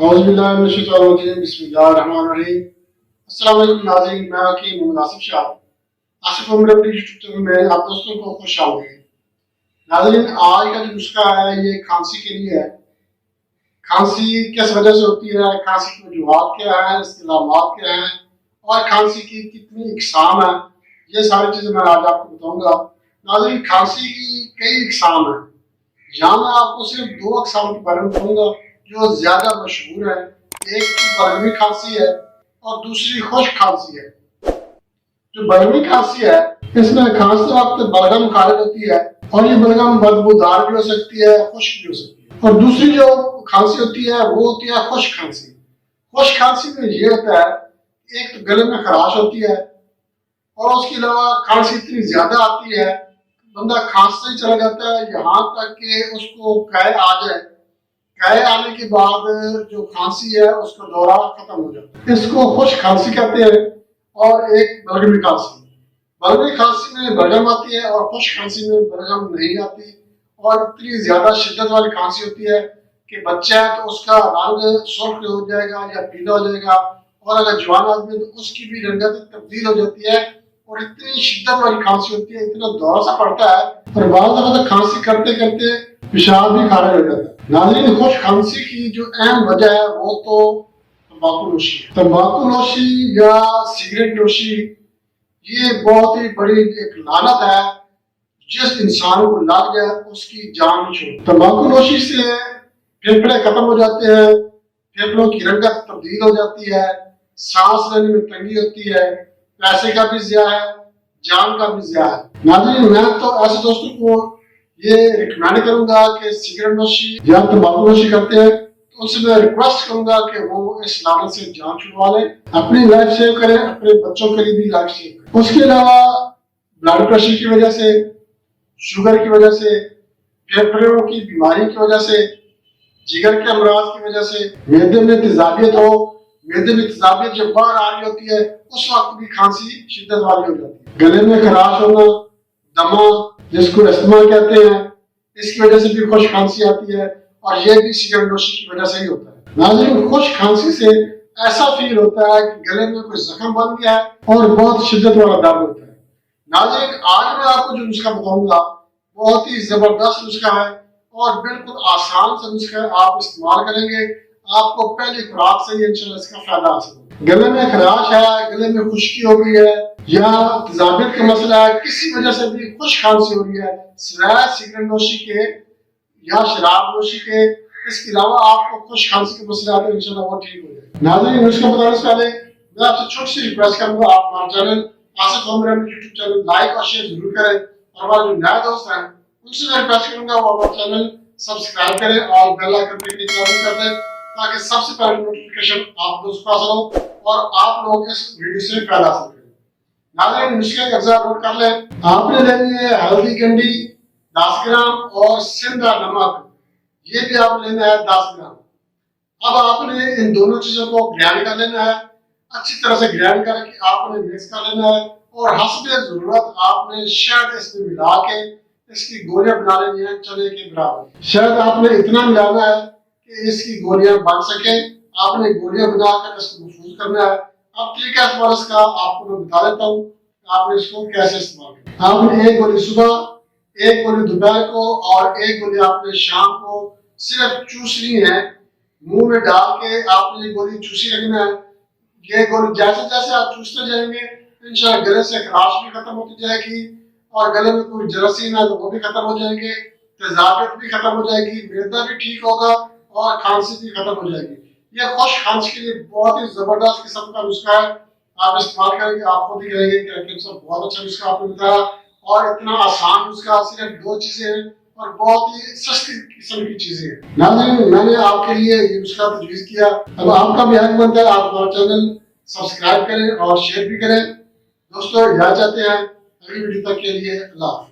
اعوذ باللہ من الشیطان الرجیم بسم اللہ الرحمن الرحیم۔ السلام علیکم ناظرین، میں حکیم محمد شاہ آصف عمر اپنے یوٹیوب چینل میں آپ دوستوں کو خوش آمدید۔ ناظرین، آج کا جو نسخہ ہے یہ کھانسی کے لیے ہے۔ کھانسی کس وجہ سے ہوتی ہے، کھانسی کی وجوہات کیا ہیں، اس کے علامات کیا ہیں اور کھانسی کی کتنی اقسام ہیں، یہ ساری چیزیں میں آج آپ کو بتاؤں گا۔ ناظرین، کھانسی کی کئی اقسام ہیں، یہاں میں آپ کو صرف دو اقسام کے بارے میں بتاؤں گا جو زیادہ مشہور ہے۔ ایک برہمی کھانسی ہے اور دوسری خشک کھانسی ہے۔ جو برہمی کھانسی ہے اس میں کھانستے وقت بلغم خارج ہوتی ہے اور یہ بلغم بدبودار بھی ہو سکتی ہے، خشک بھی ہو سکتی ہے۔ اور دوسری جو کھانسی ہوتی ہے وہ ہوتی ہے خشک کھانسی۔ خشک کھانسی میں یہ ہوتا ہے ایک تو گلے میں خراش ہوتی ہے اور اس کے علاوہ کھانسی اتنی زیادہ آتی ہے بندہ کھانستا ہی چلا جاتا ہے یہاں تک کہ اس کو قے آ جائے۔ قے آنے کے بعد جو کھانسی ہے اس کا دورہ ختم ہو جاتا ہے۔ اس کو خشک کھانسی کہتے ہیں۔ اور ایک بلغمی کھانسی، بلغمی کھانسی میں بلغم آتی ہے اور خشک کھانسی میں بلغم نہیں آتی اور اتنی زیادہ شدت والی کھانسی ہوتی ہے کہ بچہ ہے تو اس کا رنگ سرخ ہو جائے گا یا پیلا ہو جائے گا، اور اگر جوان آدمی ہے تو اس کی بھی رنگت تبدیل ہو جاتی ہے اور اتنی شدت والی کھانسی ہوتی ہے، اتنا دورہ سا پڑتا ہے اور بعض دفعہ کھانسی کرتے کرتے پیشاب بھی خارج ہو جاتا ہے۔ ناظرین، خشک کھانسی کی جو اہم وجہ ہے وہ تو تمباکو نوشی ہے۔ تمباکو نوشی یا سگریٹ نوشی یہ بہت ہی بڑی ایک لعنت ہے، جس انسان کو لگ جائے اس کی جان نہیں چھوڑتی۔ تمباکو نوشی سے پھیپھڑے ختم ہو جاتے ہیں، پھیپھڑوں کی رنگت تبدیل ہو جاتی ہے، سانس لینے میں تنگی ہوتی ہے، پیسے کا بھی ضیاع ہے، جان کا بھی ضیاع ہے۔ ناظرین، میں تو ایسے دوستوں کو یہ ریکمینڈ کروں گا کہ سگریٹ نوشی یا تمباکو نوشی کرتے ہیں تو ان سے میں ریکویسٹ کروں گا کہ وہ اس لعنت سے جان چھڑوا لیں، اپنی لائف سیو کریں، اپنے بچوں کے لیے بھی لائف سیو کریں۔ اس کے علاوہ بلڈ پریشر کی وجہ سے، شوگر کی وجہ سے، پھیپھڑوں کی بیماری کی وجہ سے، جگر کے امراض کی وجہ سے، معدے میں تیزابیت ہو، معدے میں تیزابیت جب باہر آ رہی ہوتی ہے اس وقت بھی کھانسی شدت والی ہو جاتی ہے۔ گلے میں خراش ہونا، دمہ جس کو استما کہتے ہیں، اس کی وجہ سے بھی خشک کھانسی آتی ہے اور یہ بھی سگریٹ نوشی کی وجہ سے ہی ہوتا ہے۔ ناظرین، خشک کھانسی سے ایسا فیل ہوتا ہے کہ گلے میں کوئی زخم بن گیا ہے اور بہت شدت والا درد ہوتا ہے۔ ناظرین، آج میں آپ کو جو نسخہ بتاؤں گا بہت ہی زبردست نسخہ ہے اور بالکل آسان سا نسخہ ہے، آپ استعمال کریں گے آپ کو پہلی خوراک سے ہی انشاءاللہ اس کا فائدہ حاصل ہوگا۔ گلے میں خراش ہے، گلے میں خشکی ہو گئی ہے یا تیزابیت کا مسئلہ ہے، کسی وجہ سے بھی خشک کھانسی ہو رہی ہے سوائے سگریٹ نوشی کے یا شراب نوشی کے، اس کے علاوہ آپ کو خشک کھانسی کے مسئلہ آتے ہیں انشاءاللہ وہ ٹھیک ہو جائے۔ ناظرین، نسخہ بتانے سے پہلے میں آپ سے چھوٹی سی ریکویسٹ کروں گا، آپ ہمارا چینل آصف عمر یوٹیوب چینل لائک اور شیئر ضرور کریں، اور ہمارے جو نئے دوست ہیں ان سے میں ریکویسٹ کروں گا وہ ہمارا چینل سبسکرائب کریں اور بیل آئکن پہ کلک ضرور کر دیں تاکہ سب سے پہلے نوٹیفیکیشن آپ لوگوں کو حاصل ہو اور آپ لوگ اس ویڈیو سے فائدہ حاصل کریں۔ ناظرین، نسخے کا اجزاء نوٹ کر لیں۔ آپ نے لینی ہے ہلدی گنڈی 10 گرام اور سندھا نمک، یہ بھی آپ لینا ہے 10 گرام۔ اب آپ نے ان دونوں چیزوں کو گرائنڈ کر لینا ہے، اچھی طرح سے گرائنڈ کر کے آپ نے مکس کر لینا ہے اور حسب ضرورت آپ نے شہد اس میں ملا کے اس کی گولیاں بنا لینی ہیں چنے کے برابر۔ شہد آپ نے اتنا ملانا ہے کہ اس کی گولیاں بن سکیں، آپ نے گولیاں بنا کر اس کو محفوظ کرنا ہے۔ اب طریقہ استعمال اس کا آپ کو میں بتا دیتا ہوں آپ نے اس کو کیسے استعمال کرنا ہے۔ آپ نے ایک گولی صبح، ایک گولی دوپہر کو اور ایک گولی آپ نے شام کو صرف چوسنی ہے، منہ میں ڈال کے آپ نے یہ گولی چوسی رکھنا ہے۔ یہ گولی جیسے جیسے آپ چوستے جائیں گے انشاءاللہ گلے سے خراش بھی ختم ہوتی جائے گی اور گلے میں کوئی جراثیم ہے تو وہ بھی ختم ہو جائیں گے، تیزابیت بھی ختم ہو جائے گی، معدہ بھی ٹھیک ہوگا اور کھانسی بھی ختم ہو جائے گی۔ یہ خشک کھانسی کے لیے بہت ہی زبردست قسم کا نسخہ ہے، آپ استعمال کریں گے آپ خود ہی کہیں گے کہ حکیم صاحب بہت اچھا نسخہ آپ نے بتایا اور اتنا آسان نسخہ، صرف 2 چیزیں ہیں اور بہت ہی سستی قسم کی چیزیں ہیں۔ ناظرین، میں نے آپ کے لیے یہ نسخہ تجویز کیا، اب آپ کا بھی حق بنتا ہے آپ ہمارا چینل سبسکرائب کریں اور شیئر بھی کریں۔ دوستو اجازت چاہتے ہیں، اگلی ویڈیو تک کے لیے اللہ حافظ۔